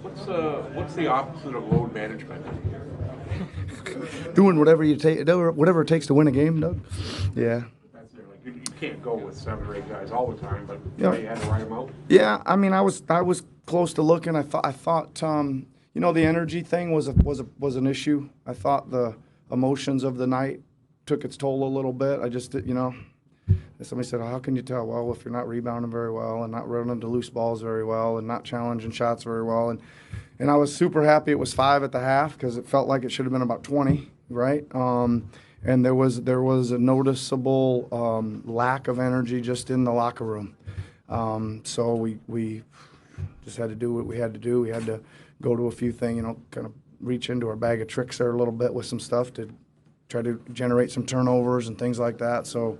What's the opposite of load management? Doing whatever whatever it takes to win a game, Doug. Yeah. That's it. Like you can't go with 7 or 8 guys all the time, but Yeah. you had to write them out. Yeah, I mean, I was close to looking. I thought the energy thing was an issue. I thought the emotions of the night took its toll a little bit. I just somebody said, how can you tell? Well, if you're not rebounding very well and not running to loose balls very well and not challenging shots very well, and I was super happy it was 5 at the half because it felt like it should have been about 20, right? And there was a noticeable lack of energy just in the locker room. So we just had to do what we had to do. We had to go to a few things, kind of reach into our bag of tricks there a little bit with some stuff to try to generate some turnovers and things like that. So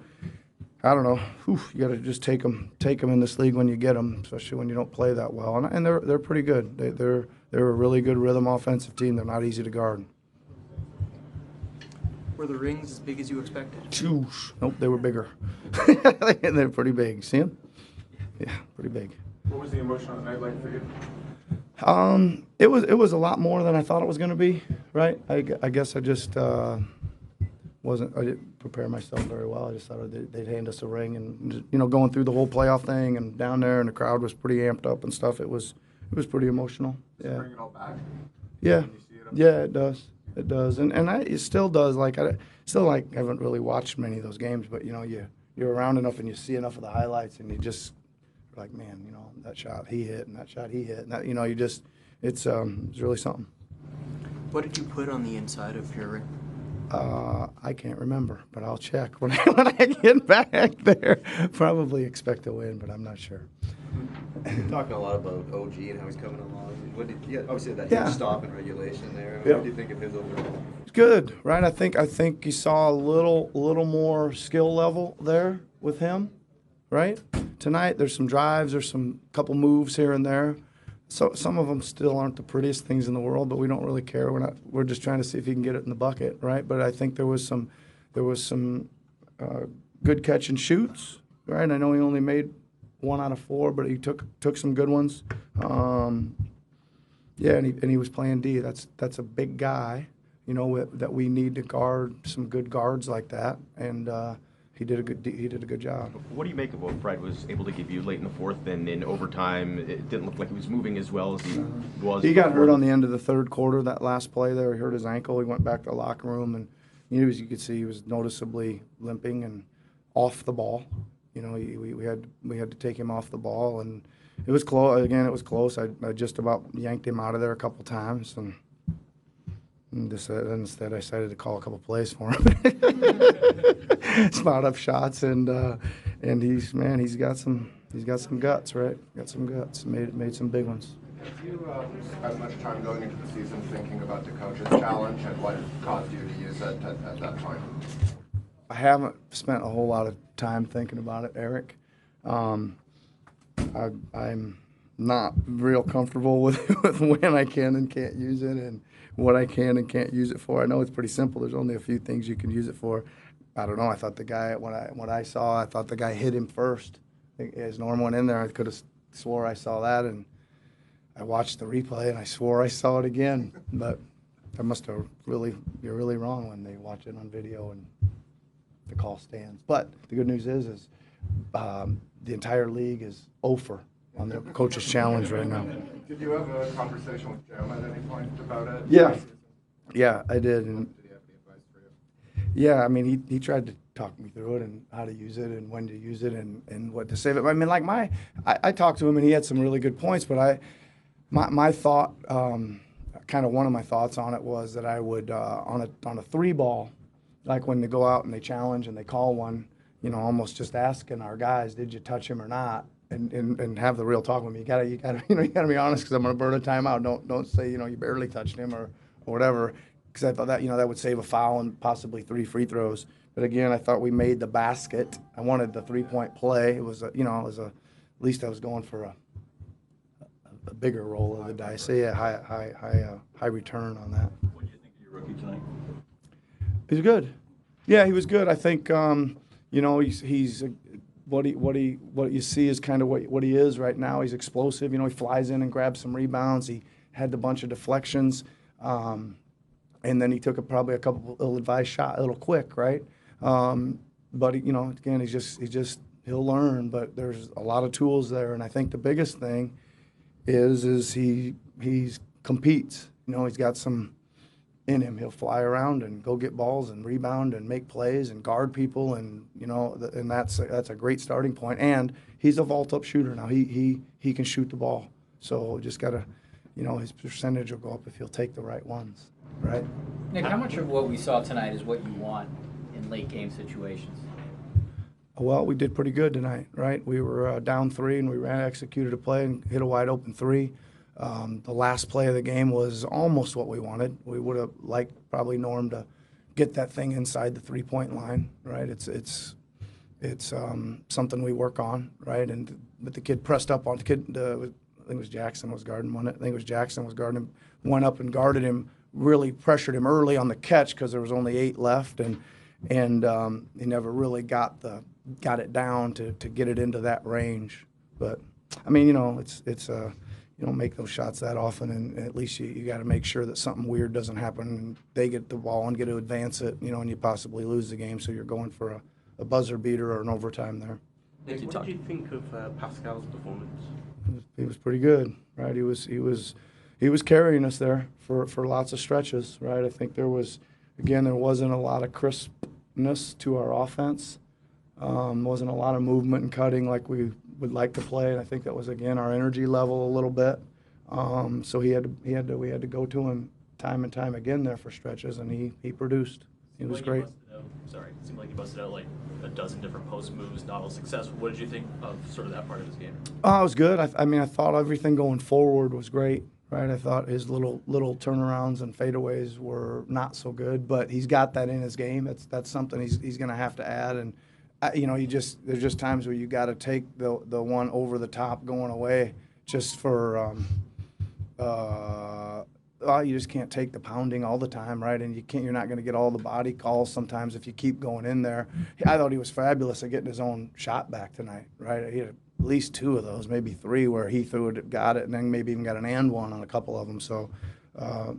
I don't know. You got to just take them in this league when you get them, especially when you don't play that well. And they're pretty good. They're a really good rhythm offensive team. They're not easy to guard. Were the rings as big as you expected? Nope, they were bigger. They're pretty big. See them? Yeah, pretty big. What was the emotion on the night like for you? It was a lot more than I thought it was going to be. Right? I guess I just I didn't prepare myself very well. I just thought they'd hand us a ring, and going through the whole playoff thing and down there, and the crowd was pretty amped up and stuff. It was pretty emotional. Yeah. Bring it all back. Yeah. Yeah, it does. It does, and it still does. I haven't really watched many of those games, but you're around enough and you see enough of the highlights, and you just like, man, that shot he hit and that shot he hit, and that it's really something. What did you put on the inside of your ring? I can't remember, but I'll check when I get back there. Probably expect to win, but I'm not sure. You're talking a lot about OG and how he's coming along. Obviously that Yeah. huge stop in regulation there. Yeah. What do you think of his overall? Good, right? I think you saw a little more skill level there with him, right? Tonight there's some drives, there's some couple moves here and there. So some of them still aren't the prettiest things in the world, but we don't really care. We're just trying to see if he can get it in the bucket, right? But I think there was some good catch and shoots, right? I know he only made 1 out of 4, but he took some good ones. Yeah, and he was playing D. That's a big guy, that we need to guard some good guards like that, and he did a good job. What do you make of what Fred was able to give you late in the fourth and in overtime? It didn't look like he was moving as well as he was. He got hurt on the end of the third quarter. That last play there, he hurt his ankle. He went back to the locker room, and you could see he was noticeably limping and off the ball. We had to take him off the ball, and it was close. Again, it was close. I just about yanked him out of there a couple times, and instead I decided to call a couple plays for him. Spot up shots, and he's got some guts, right? Got some guts. Made some big ones. Have you spent much time going into the season thinking about the coach's challenge and what caused you to use it at that time? I haven't spent a whole lot of time thinking about it, Eric. I'm not real comfortable with when I can and can't use it and what I can and can't use it for. I know it's pretty simple. There's only a few things you can use it for. I don't know. I thought the guy, when I saw, I thought the guy hit him first. As Norm went in there, I could have swore I saw that, and I watched the replay, and I swore I saw it again. But I must have you're really wrong when they watch it on video and the call stands. But the good news is the entire league is over on the coach's challenge right now. Did you have a conversation with Jim at any point about it? Yeah, I did. And Did he have any advice for you? yeah, I mean, he tried to talk me through it and how to use it and when to use it and what to save it. I mean, I talked to him and he had some really good points, but my thought, kind of one of my thoughts on it was that I would on a 3-ball, like when they go out and they challenge and they call one, almost just asking our guys, did you touch him or not, and have the real talk with me. You gotta be honest, because I'm gonna burn a timeout. Don't say you barely touched him or whatever, because I thought that that would save a foul and possibly 3 free throws. But again, I thought we made the basket. I wanted the 3-point play. It was at least I was going for a bigger roll of the dice. So yeah, high return on that. What do you think of your rookie tonight? He's good. Yeah, he was good. I think he's what you see is kind of what he is right now. He's explosive. He flies in and grabs some rebounds. He had a bunch of deflections, and then he took probably a couple ill-advised shot, a little quick, right? But you know, again, he'll learn. But there's a lot of tools there, and I think the biggest thing is he competes. You know, he's got some in him. He'll fly around and go get balls and rebound and make plays and guard people, and you know, and that's a great starting point. And he's a vault-up shooter now. He can shoot the ball. So just gotta, you know, his percentage will go up if he'll take the right ones, right? Nick, how much of what we saw tonight is what you want in late game situations? Well, we did pretty good tonight, right? We were down 3 and we executed a play and hit a wide open 3. The last play of the game was almost what we wanted. We would have liked probably Norm to get that thing inside the 3-point line, right? It's something we work on, right? But the kid pressed up on the kid. I think it was Jackson was guarding one. I think it was Jackson was guarding him. Went up and guarded him. Really pressured him early on the catch because there was only 8 left, and he never really got it down to get it into that range. But I mean, you know, it's you don't make those shots that often, and at least you got to make sure that something weird doesn't happen. And they get the ball and get to advance it, you know, and you possibly lose the game. So you're going for a buzzer beater or an overtime there. Nick, what did you think of Pascal's performance? He was pretty good, right? He was carrying us there for lots of stretches, right? I think there wasn't a lot of crispness to our offense. Wasn't a lot of movement and cutting like we would like to play, and I think that was again our energy level a little bit. So we had to go to him time and time again there for stretches, and he produced. He was great. It seemed like he busted out like a dozen different post moves, not all successful. What did you think of sort of that part of his game? Oh, it was good. I mean, I thought everything going forward was great, right? I thought his little turnarounds and fadeaways were not so good, but he's got that in his game. That's something he's going to have to add. And you know, there's just times where you got to take the one over the top going away just for you just can't take the pounding all the time, right? And you're not going to get all the body calls sometimes if you keep going in there. I thought he was fabulous at getting his own shot back tonight, right? He had at least 2 of those, maybe 3, where he threw it, got it, and then maybe even got an and one on a couple of them. So,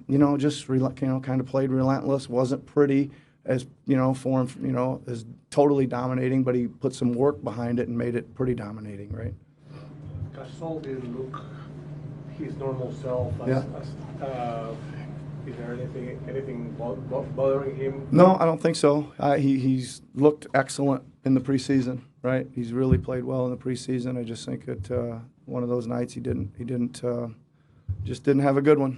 you know, just kind of played relentless. Wasn't pretty as, you know, for him, you know, as totally dominating, but he put some work behind it and made it pretty dominating, right? Gasol didn't look his normal self. Is there anything bothering him? No, I don't think so. He's looked excellent in the preseason, right? He's really played well in the preseason. I just think that one of those nights he just didn't have a good one.